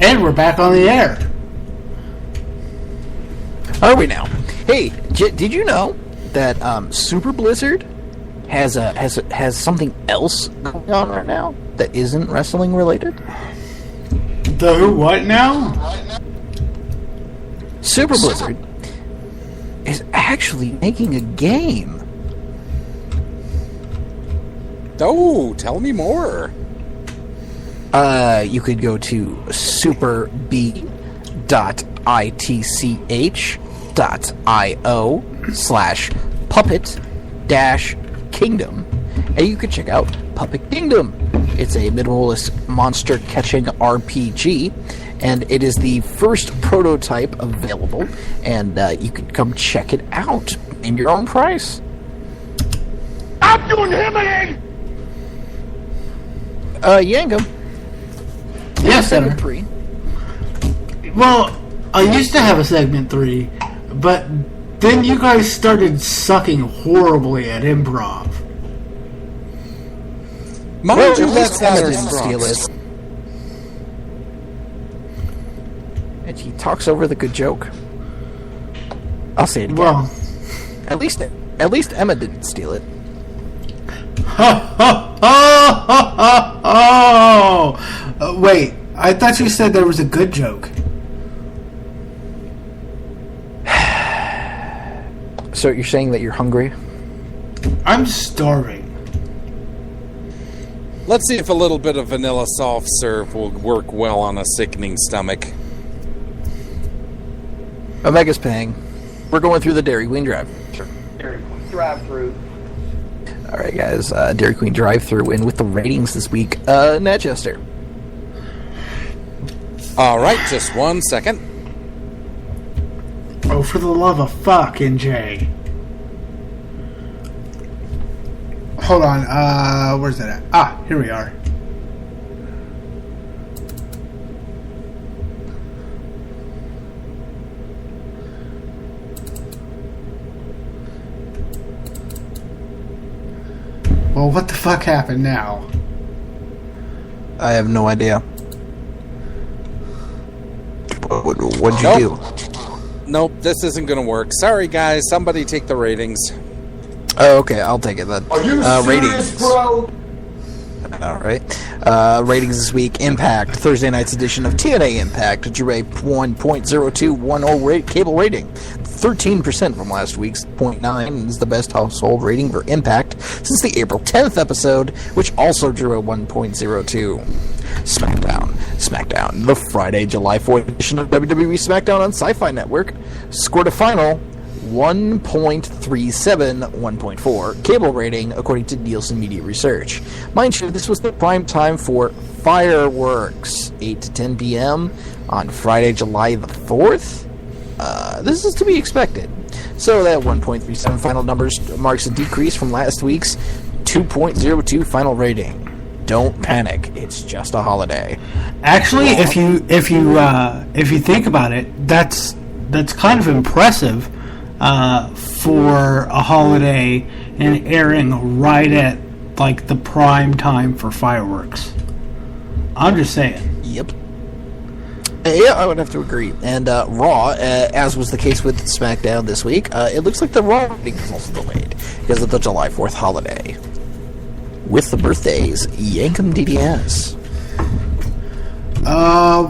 And we're back on the air. Are we now? Hey, did you know that Super Blizzard has something else going on right now that isn't wrestling related? The who what now? Super Blizzard is actually making a game. Oh, tell me more. You could go to superb.itch.io/puppet-kingdom, and you could check out Puppet Kingdom. It's a minimalist monster-catching RPG, and it is the first prototype available, and you could come check it out in your own price. I'm doing him. Yangam. Yes, Segment sir. 3. Well, I used to have a segment 3, but then you guys started sucking horribly at improv. Mind you, at that's least not Emma our didn't strong steal suit. it. And he talks over the good joke. I'll say it again. Well, At least Emma didn't steal it. wait, I thought you said there was a good joke. So you're saying that you're hungry? I'm starving. Let's see if a little bit of vanilla soft serve will work well on a sickening stomach. Omega's paying. We're going through the Dairy Queen drive. Dairy Queen drive-through. All right, guys. Dairy Queen drive-through, and with the ratings this week, Natchester. All right, just 1 second. Oh, for the love of fuck, NJ. Hold on, where's that at? Ah, here we are. Well, what the fuck happened now? I have no idea. What'd you Nope. do? Nope, this isn't going to work. Sorry, guys. Somebody take the ratings. Oh, okay, I'll take it then. Are you ratings. serious, bro? All right. Ratings this week. Impact. Thursday night's edition of TNA Impact drew a 1.0210 cable rating. 13% from last week's 0.9 is the best household rating for Impact since the April 10th episode, which also drew a 1.02. SmackDown. The Friday, July 4th edition of WWE SmackDown on Sci-Fi Network scored a final 1.37, 1.4 cable rating, according to Nielsen Media Research. Mind you, this was the prime time for Fireworks, 8 to 10 p.m. on Friday, July the 4th. This is to be expected. So that 1.37 final numbers marks a decrease from last week's 2.02 final rating. Don't panic; it's just a holiday. Actually, if you think about it, that's kind of impressive for a holiday and airing right at like the prime time for fireworks. I'm just saying. Yep. Yeah, I would have to agree. And Raw, as was the case with SmackDown this week, it looks like the Raw rating is also delayed because of the July 4th holiday. With the birthdays, Yankum DDS.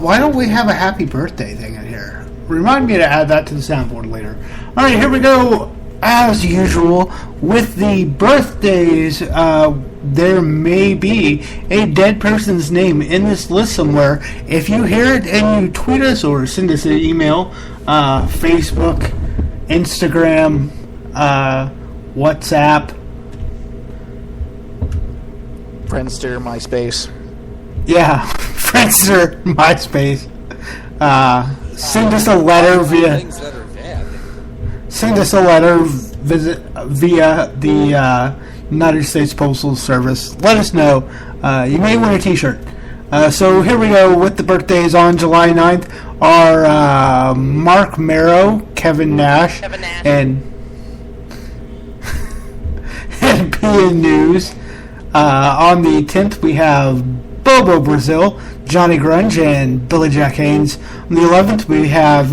Why don't we have a happy birthday thing in here? Remind me to add that to the soundboard later. All right, here we go. As usual, with the birthdays, there may be a dead person's name in this list somewhere. If you hear it and you tweet us or send us an email, Facebook, Instagram, WhatsApp, Friendster, MySpace. yeah, Friendster, MySpace. Send us a letter via. Things that are bad. Send us a letter via the United States Postal Service. Let us know. You may win a t-shirt. So here we go with the birthdays on July 9th are Mark Marrow, Kevin Nash, and PN News. On the 10th we have Bobo Brazil, Johnny Grunge, and Billy Jack Haynes. On the 11th, we have,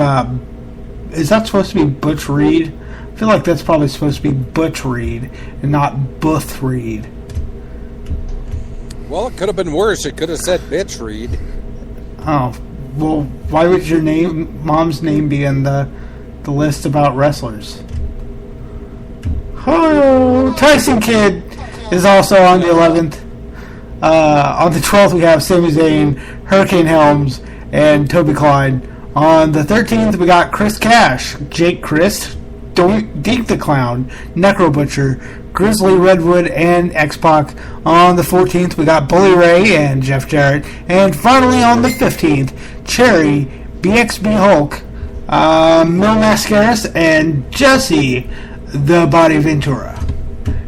is that supposed to be Butch Reed? I feel like that's probably supposed to be Butch Reed and not Buth Reed. Well, it could have been worse. It could have said bitch Reed. Oh, well, why would your mom's name be in the list about wrestlers? Oh, Tyson Kidd is also on the 11th. On the 12th, we have Sami Zayn, Hurricane Helms, and Toby Klein. On the 13th, we got Chris Cash, Jake Christ, Deke the Clown, Necro Butcher, Grizzly Redwood, and X-Pac. On the 14th, we got Bully Ray and Jeff Jarrett. And finally, on the 15th, Cherry, BXB Hulk, Mil Mascaras, and Jesse, the Body Ventura.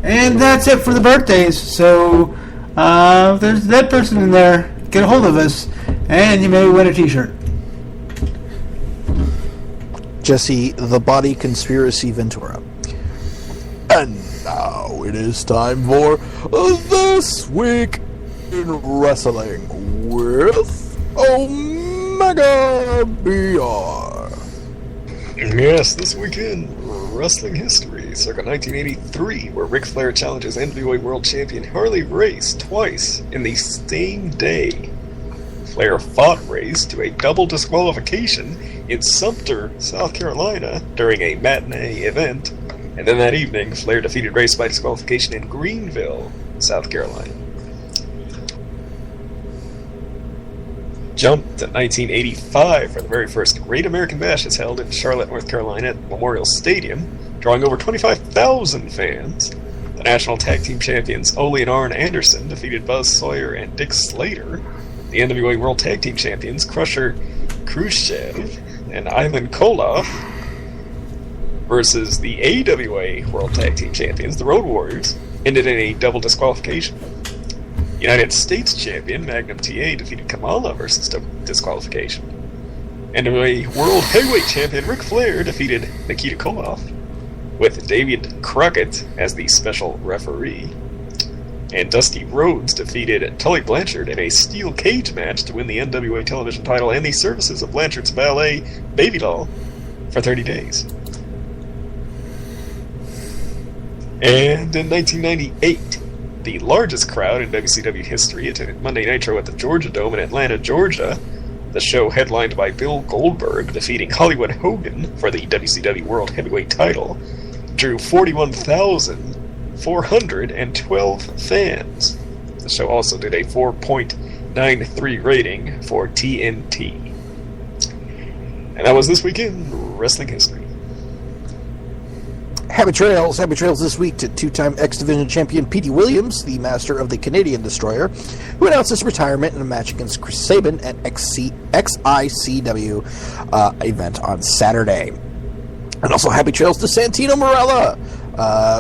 And that's it for the birthdays. So, if there's that person in there, get a hold of us, and you may win a t-shirt. Jesse, the Body Conspiracy Ventura. And now it is time for This Week in Wrestling with Omega BR. Yes, This Week in Wrestling History, circa 1983, where Ric Flair challenges NWA World Champion Harley Race twice in the same day. Flair fought Race to a double disqualification in Sumter, South Carolina, during a matinee event, and then that evening, Flair defeated Race by disqualification in Greenville, South Carolina. Jump to 1985, where the very first Great American Bash is held in Charlotte, North Carolina at Memorial Stadium, drawing over 25,000 fans. The National Tag Team Champions Ole and Arn Anderson defeated Buzz Sawyer and Dick Slater. The NWA World Tag Team Champions Crusher Khrushchev and Ivan Koloff versus the AWA World Tag Team Champions, the Road Warriors, ended in a double disqualification. United States Champion Magnum TA defeated Kamala versus disqualification. NWA World Heavyweight Champion Ric Flair defeated Nikita Koloff, with David Crockett as the special referee. And Dusty Rhodes defeated Tully Blanchard in a steel cage match to win the NWA television title and the services of Blanchard's valet, Baby Doll, for 30 days. And in 1998, the largest crowd in WCW history attended Monday Nitro at the Georgia Dome in Atlanta, Georgia. The show, headlined by Bill Goldberg defeating Hollywood Hogan for the WCW World Heavyweight title, drew 41,412 fans. The show also did a 4.93 rating for TNT. And that was This Week in Wrestling History. Happy Trails this week to two-time X Division champion Petey Williams, the master of the Canadian Destroyer, who announced his retirement in a match against Chris Sabin at XICW event on Saturday. And also happy trails to Santino Marella,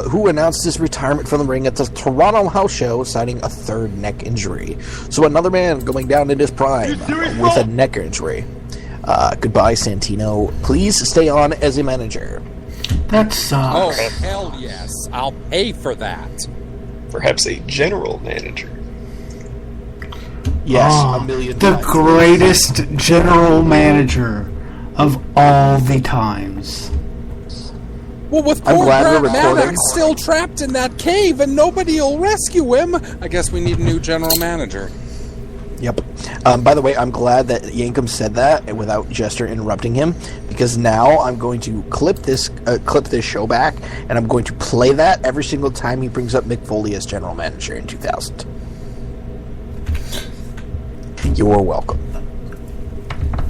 who announced his retirement from the ring at the Toronto House Show, citing a third neck injury. So another man going down in his prime with a neck injury. Goodbye, Santino. Please stay on as a manager. That sucks. Oh, hell yes. I'll pay for that. Perhaps a general manager. Yes, a million the times. greatest general manager of all the times. Well, with I'm poor glad Brad we're recording. Maddox still trapped in that cave and nobody will rescue him, I guess we need a new general manager. Yep. By the way, I'm glad that Yankum said that without Jester interrupting him, because now I'm going to clip this show back, and I'm going to play that every single time he brings up Mick Foley as general manager in 2000. You're welcome.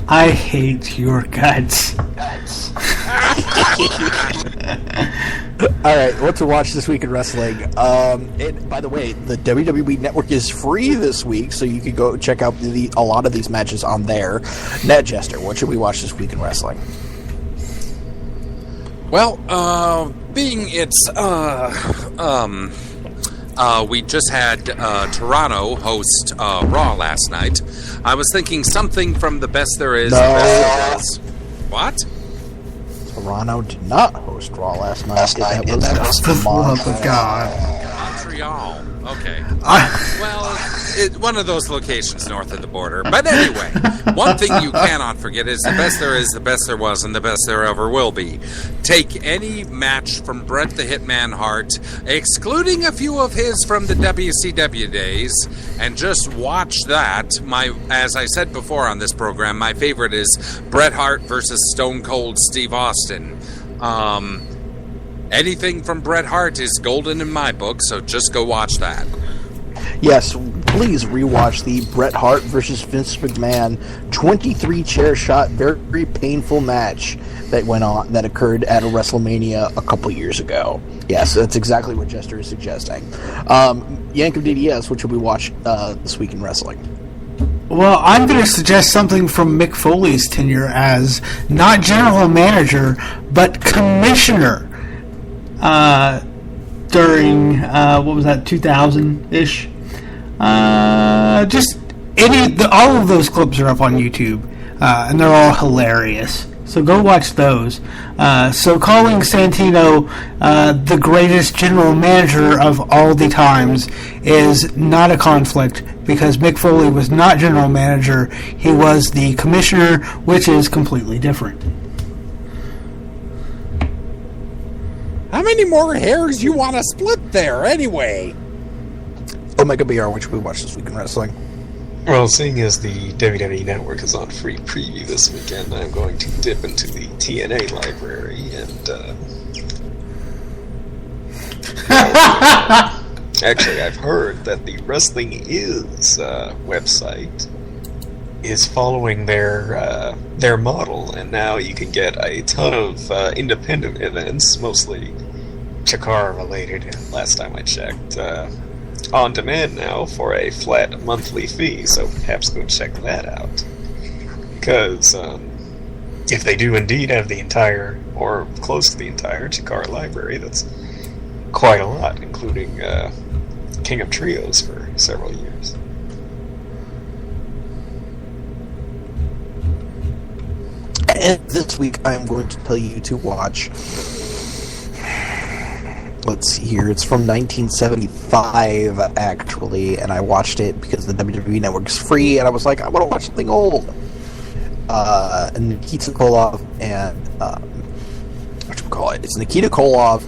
I hate your guts. All right, what to watch this week in wrestling? And by the way, the WWE Network is free this week, so you can go check out a lot of these matches on there. Ned Jester, what should we watch this week in wrestling? Well, being it's we just had Toronto host Raw last night. I was thinking something from the best there is. No. The best there is. What? Toronto did not host Raw last night. For the love of God. Montreal. Okay. Well, one of those locations north of the border. But anyway, one thing you cannot forget is the best there is, the best there was, and the best there ever will be. Take any match from Bret the Hitman Hart, excluding a few of his from the WCW days, and just watch that. As I said before on this program, my favorite is Bret Hart versus Stone Cold Steve Austin. Anything from Bret Hart is golden in my book, so just go watch that. Yes, please rewatch the Bret Hart versus Vince McMahon 23 chair shot, very painful match that occurred at a WrestleMania a couple years ago. Yes, that's exactly what Jester is suggesting. Yank of DDS, what should we watch this week in wrestling? Well, I'm going to suggest something from Mick Foley's tenure as not general manager, but commissioner. During what was that, 2000-ish? All of those clips are up on YouTube, and they're all hilarious. So go watch those. So calling Santino the greatest general manager of all the times is not a conflict, because Mick Foley was not general manager. He was the commissioner, which is completely different. How many more hairs you want to split there, anyway? Omega BR, which we watched this week in wrestling. Well, seeing as the WWE Network is on free preview this weekend, I'm going to dip into the TNA library and, actually, I've heard that the Wrestling Is website is following their model, and now you can get a ton of independent events, mostly Chikara related, last time I checked, on demand now for a flat monthly fee, so perhaps go check that out. Because if they do indeed have the entire, or close to the entire, Chikara library, that's quite a lot, including King of Trios for several years. And this week I'm going to tell you to watch, let's see here, it's from 1975 actually, and I watched it because the WWE Network is free, and I was like, I want to watch something old. And Nikita Koloff and, it's Nikita Koloff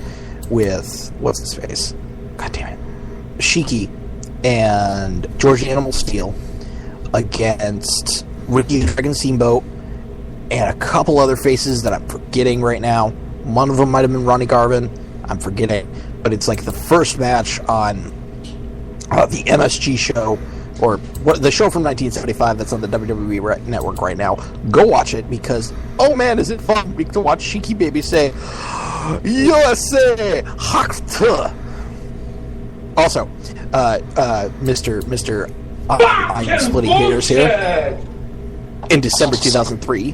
with, what's his face? God damn it. Shiki and George Animal Steel against Ricky the Dragon Steamboat and a couple other faces that I'm forgetting right now. One of them might have been Ronnie Garvin. I'm forgetting. But it's like the first match on the MSG show, or the show from 1975 that's on the WWE Network right now. Go watch it, because, oh man, is it fun to watch Shiki Baby say, USA! Hakta! Also, Mr. I'm splitting hairs here. In December 2003,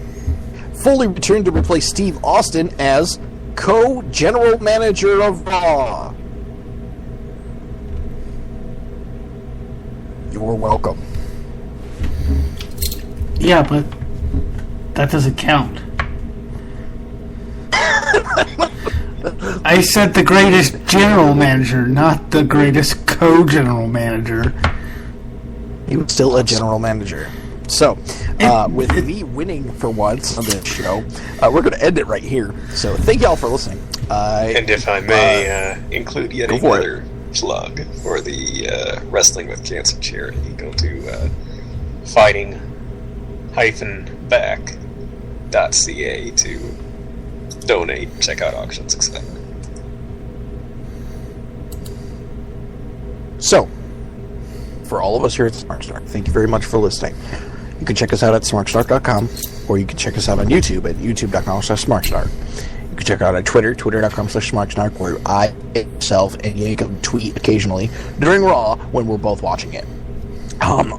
Foley returned to replace Steve Austin as co-general manager of Raw. You're welcome. Yeah, but that doesn't count. I said the greatest general manager, not the greatest co-general manager. He was still a general manager. So, with me winning for once on this show, we're going to end it right here. So, thank y'all for listening. And if I may include yet another plug for the Wrestling with Cancer charity, go to fighting-back.ca to donate, check out auctions, etc. So, for all of us here at Smart Snark, thank you very much for listening. You can check us out at smartsnark.com, or you can check us out on YouTube at youtube.com/smartsnark. You can check out on Twitter, twitter.com/smartsnark, where I, myself, and Jacob tweet occasionally during Raw when we're both watching it.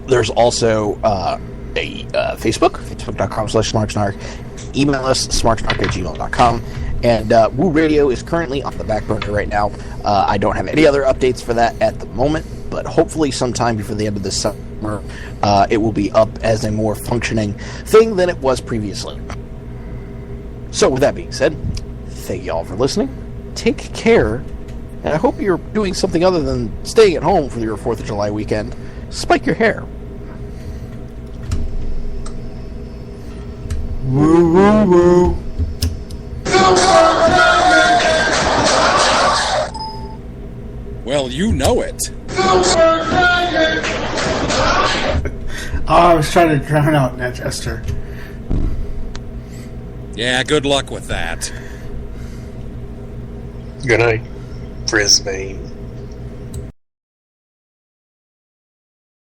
There's also a Facebook, facebook.com/smartsnark. Email us, smartsnark@gmail.com. And Woo Radio is currently on the back burner right now. I don't have any other updates for that at the moment, but hopefully sometime before the end of this summer, it will be up as a more functioning thing than it was previously. So with that being said, thank you all for listening. Take care, And I hope you're doing something other than staying at home for your 4th of July weekend. Spike your hair. Woo, woo, woo. Well, you know it. I was trying to drown out Netchester. Yeah, good luck with that. Good night, Brisbane.